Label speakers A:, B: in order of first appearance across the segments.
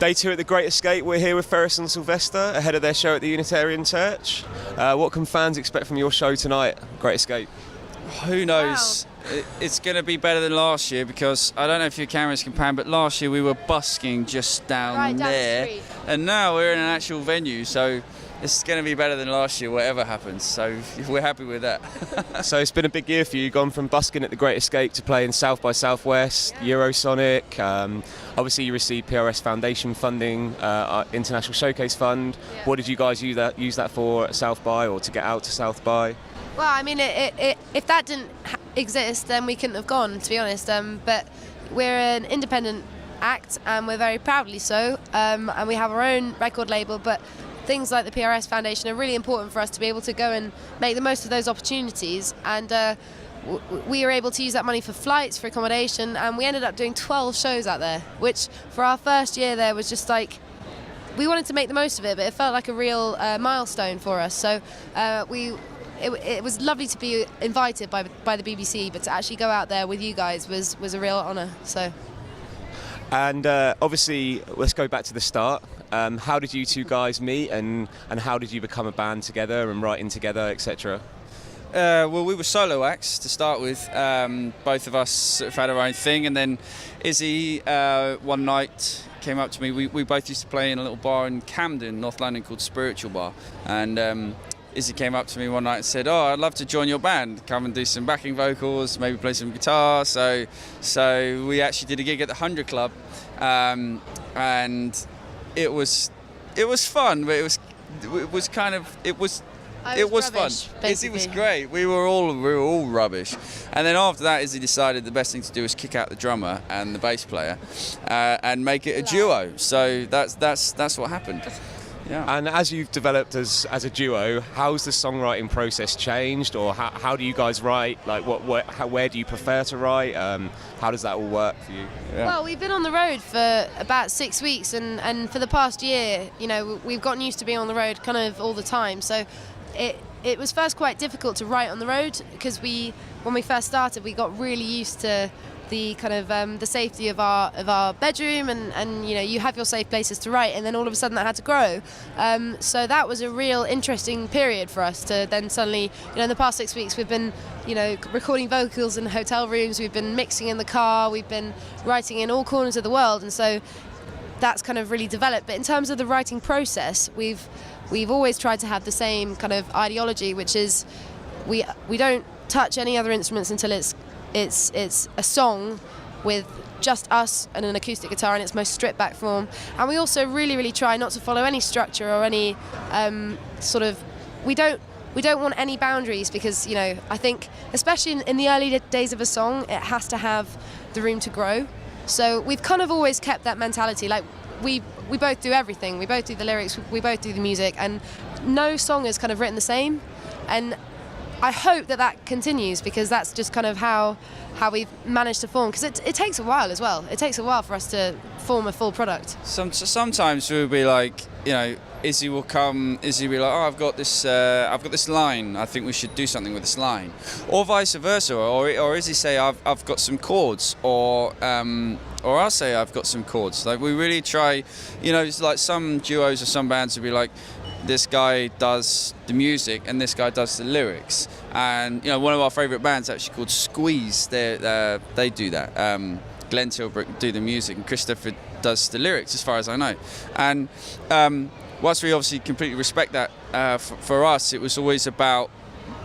A: Day 2 at the Great Escape. We're here with Ferris and Sylvester ahead of their show at the Unitarian Church. What can fans expect from your show tonight, Great Escape?
B: Who knows?
C: Wow.
B: It's going to be better than last year, because I don't know if your cameras can pan, but last year we were busking just down there,
C: the street.
B: and now we're in an actual venue, so it's going to be better than last year, whatever happens. So we're happy with that.
A: So it's been a big year for you, gone from busking at the Great Escape to playing South by Southwest, Eurosonic. Obviously you received PRS Foundation funding, International Showcase Fund.
C: Yeah.
A: What did you guys use that for at South by, or to get out to South by?
C: Well, I mean, if that didn't exist, then we couldn't have gone, to be honest. But we're an independent act, and we're very proudly so. And we have our own record label, but things like the PRS Foundation are really important for us to be able to go and make the most of those opportunities. And we were able to use that money for flights, for accommodation, and we ended up doing 12 shows out there, which for our first year there was just like, we wanted to make the most of it, but it felt like a real milestone for us. So it was lovely to be invited by the BBC, but to actually go out there with you guys was a real honour. So.
A: And obviously, let's go back to the start. How did you two guys meet, and how did you become a band together and writing together, etc.?
B: Well, we were solo acts to start with. Both of us sort of had our own thing, and then Izzy one night came up to me. We both used to play in a little bar in Camden, North London, called Spiritual Bar, and Izzy came up to me one night and said, "Oh, I'd love to join your band. Come and do some backing vocals, maybe play some guitar." So we actually did a gig at the 100 Club, and it was fun, but it was
C: rubbish,
B: fun.
C: basically.
B: Izzy was great. We were all rubbish, and then after that, Izzy decided the best thing to do was kick out the drummer and the bass player, and make it a duo. So that's what happened. Yeah.
A: And as you've developed as a duo, how's the songwriting process changed, or how do you guys write? Like, where do you prefer to write? How does that all work for you?
B: Yeah.
C: Well, we've been on the road for about 6 weeks, and for the past year, we've gotten used to being on the road kind of all the time. So it was first quite difficult to write on the road, because when we first started, we got really used to the kind of the safety of our bedroom, and you have your safe places to write, and then all of a sudden that had to grow. So that was a real interesting period for us to then suddenly, in the past 6 weeks we've been recording vocals in hotel rooms, we've been mixing in the car, we've been writing in all corners of the world, and so that's kind of really developed. But in terms of the writing process, we've always tried to have the same kind of ideology, which is we don't touch any other instruments until it's a song with just us and an acoustic guitar in its most stripped back form. And we also really, really try not to follow any structure or any we don't want any boundaries, because I think especially in the early days of a song, it has to have the room to grow. So we've kind of always kept that mentality. Like we both do everything. We both do the lyrics, we both do the music, and no song is kind of written the same. And I hope that continues, because that's just kind of how we've managed to form, because it takes a while as well. It takes a while for us to form a full product.
B: Sometimes we'll be like, Izzy will be like, "Oh, I've got this line. I think we should do something with this line," or vice versa. Or Izzy say, "I've got some chords," or I'll say, "I've got some chords." Like, we really try. It's like some duos or some bands will be like, this guy does the music and this guy does the lyrics. And one of our favourite bands actually called Squeeze, they do that. Glenn Tilbrook do the music, and Christopher does the lyrics, as far as I know. And whilst we obviously completely respect that, for us it was always about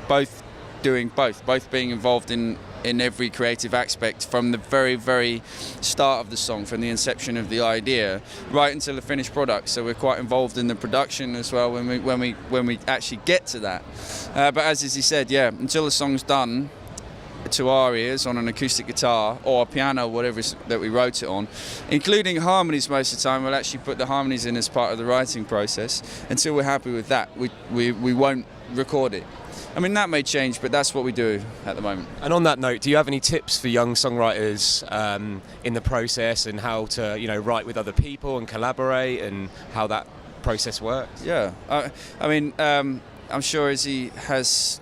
B: both doing both being involved in every creative aspect, from the very, very start of the song, from the inception of the idea right until the finished product. So we're quite involved in the production as well when we actually get to that. But as Izzy said, until the song's done to our ears on an acoustic guitar or a piano, whatever that we wrote it on, including harmonies most of the time. We'll actually put the harmonies in as part of the writing process. Until we're happy with that, we won't record it. I mean, that may change, but that's what we do at the moment.
A: And on that note, do you have any tips for young songwriters in the process, and how to write with other people and collaborate, and how that process works?
B: Yeah, I mean, I'm sure Izzy has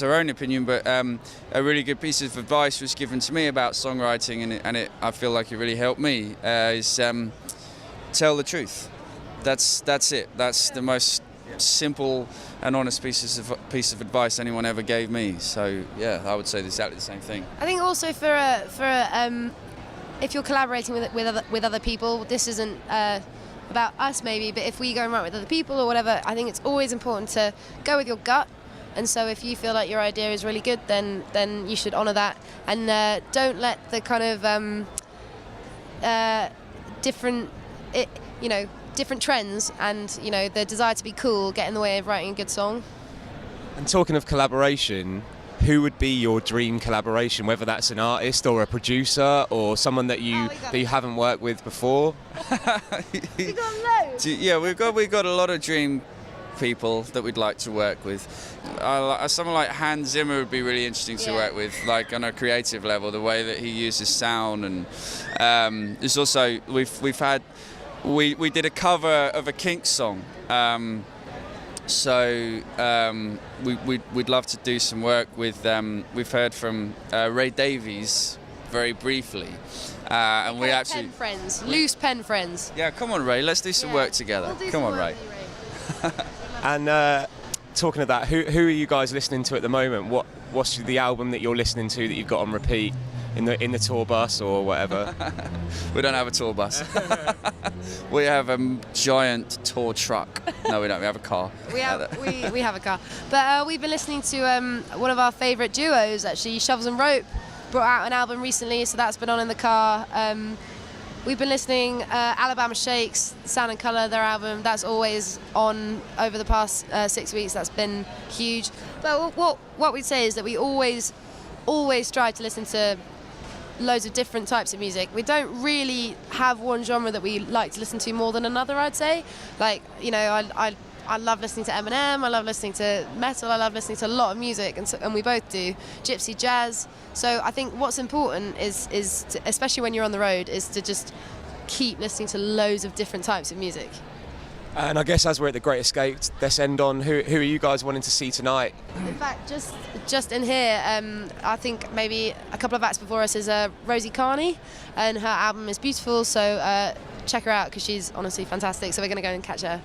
B: her own opinion, but a really good piece of advice was given to me about songwriting, and I feel like it really helped me. tell the truth. That's it. That's the most simple and honest piece of advice anyone ever gave me. So yeah, I would say exactly the same thing.
C: I think also if you're collaborating with other people, this isn't about us maybe, but if we go and write with other people or whatever, I think it's always important to go with your gut. And so if you feel like your idea is really good, then you should honour that, and don't let the kind of different trends and the desire to be cool get in the way of writing a good song.
A: And talking of collaboration, who would be your dream collaboration, whether that's an artist or a producer or someone that you haven't worked with before?
C: We got loads.
B: Yeah, we've got a lot of dream people that we'd like to work with. Someone like Hans Zimmer would be really interesting to work with, like on a creative level, the way that he uses sound. And there's also we did a cover of a Kinks song. We'd love to do some work with. We've heard from Ray Davies very briefly, and we actually
C: loose pen friends.
B: Yeah, come on, Ray, let's do some work together. Come on, Ray.
A: And talking of that, who are you guys listening to at the moment? What's the album that you're listening to that you've got on repeat in the tour bus or whatever?
B: We don't have a tour bus. We have a giant tour truck. No, we don't. We have a car.
C: We have a car. But we've been listening to one of our favourite duos, actually, Shovels and Rope, brought out an album recently, so that's been on in the car. We've been listening Alabama Shakes, Sound and Colour, their album. That's always on over the past 6 weeks. That's been huge. But what we'd say is that we always strive to listen to loads of different types of music. We don't really have one genre that we like to listen to more than another, I'd say. Like, I love listening to Eminem, I love listening to metal, I love listening to a lot of music, and we both do. Gypsy jazz. So I think what's important is to, especially when you're on the road, is to just keep listening to loads of different types of music.
A: And I guess as we're at the Great Escape, let's end on who are you guys wanting to see tonight?
C: In fact, just in here, I think maybe a couple of acts before us is Rosie Carney, and her album is beautiful, so check her out because she's honestly fantastic. So we're going to go and catch her.